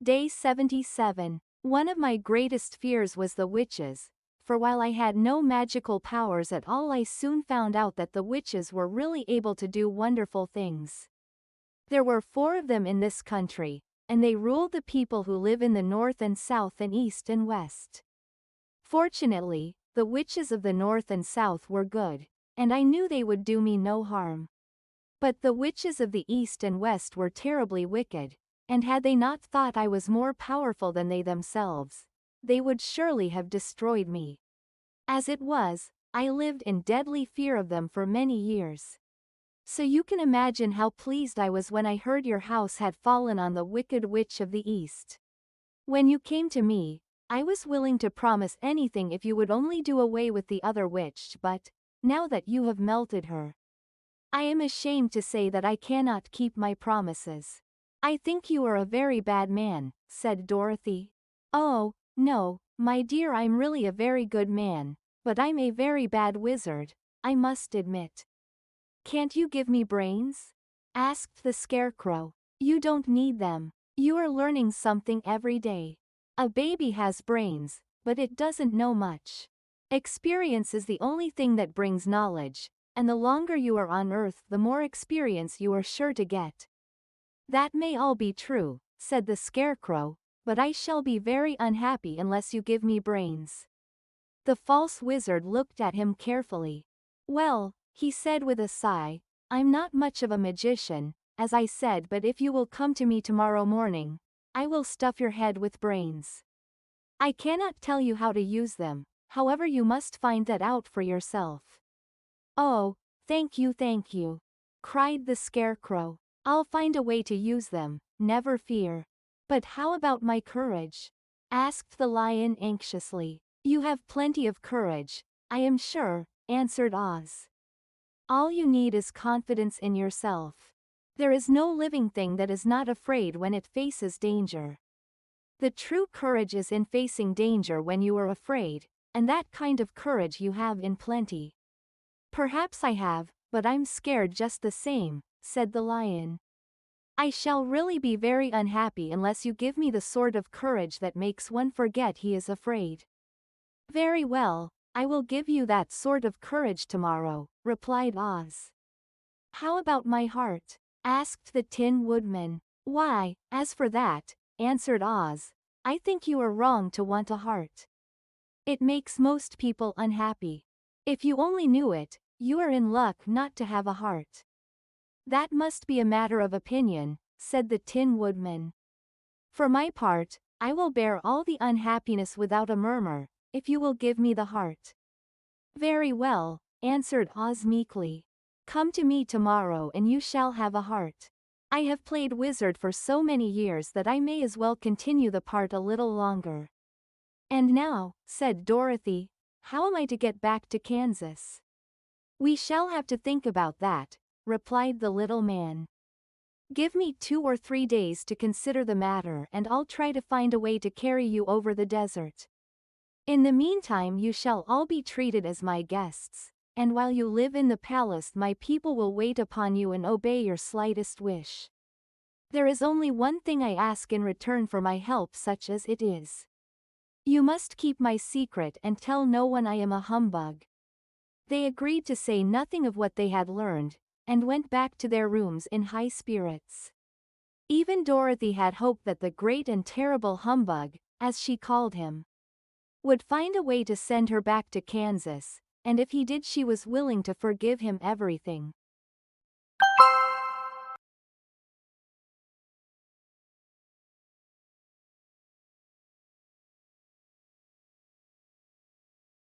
Day 77. One of my greatest fears was the witches, for while I had no magical powers at all, I soon found out that the witches were really able to do wonderful things. There were 4 of them in this country, and they ruled the people who live in the north and south and east and west. Fortunately, the witches of the north and south were good, and I knew they would do me no harm. But the witches of the east and west were terribly wicked, and had they not thought I was more powerful than they themselves, they would surely have destroyed me. As it was, I lived in deadly fear of them for many years. So you can imagine how pleased I was when I heard your house had fallen on the wicked witch of the east. When you came to me, I was willing to promise anything if you would only do away with the other witch, but, now that you have melted her, I am ashamed to say that I cannot keep my promises. I think you are a very bad man, said Dorothy. Oh, no, my dear, I'm really a very good man, but I'm a very bad wizard, I must admit. Can't you give me brains? Asked the Scarecrow. You don't need them. You are learning something every day. A baby has brains, but it doesn't know much. Experience is the only thing that brings knowledge, and the longer you are on Earth, the more experience you are sure to get. That may all be true, said the Scarecrow, but I shall be very unhappy unless you give me brains. The false wizard looked at him carefully. Well, he said with a sigh, I'm not much of a magician, as I said, but if you will come to me tomorrow morning, I will stuff your head with brains. I cannot tell you how to use them, however you must find that out for yourself. Oh, thank you, cried the Scarecrow. I'll find a way to use them, never fear. But how about my courage? Asked the Lion anxiously. You have plenty of courage, I am sure, answered Oz. All you need is confidence in yourself. There is no living thing that is not afraid when it faces danger. The true courage is in facing danger when you are afraid, and that kind of courage you have in plenty. Perhaps I have, but I'm scared just the same, said the Lion. I shall really be very unhappy unless you give me the sort of courage that makes one forget he is afraid. Very well, I will give you that sort of courage tomorrow, replied Oz. How about my heart? Asked the Tin Woodman. Why, as for that, answered Oz, I think you are wrong to want a heart. It makes most people unhappy. If you only knew it, you are in luck not to have a heart. That must be a matter of opinion, said the Tin Woodman. For my part, I will bear all the unhappiness without a murmur, if you will give me the heart. Very well, answered Oz meekly. Come to me tomorrow and you shall have a heart. I have played wizard for so many years that I may as well continue the part a little longer. And now, said Dorothy, how am I to get back to Kansas? We shall have to think about that, replied the little man. Give me 2 or 3 days to consider the matter and I'll try to find a way to carry you over the desert. In the meantime you shall all be treated as my guests, and while you live in the palace my people will wait upon you and obey your slightest wish. There is only one thing I ask in return for my help, such as it is. You must keep my secret and tell no one I am a humbug. They agreed to say nothing of what they had learned, and went back to their rooms in high spirits. Even Dorothy had hoped that the great and terrible humbug, as she called him, would find a way to send her back to Kansas, and if he did she was willing to forgive him everything.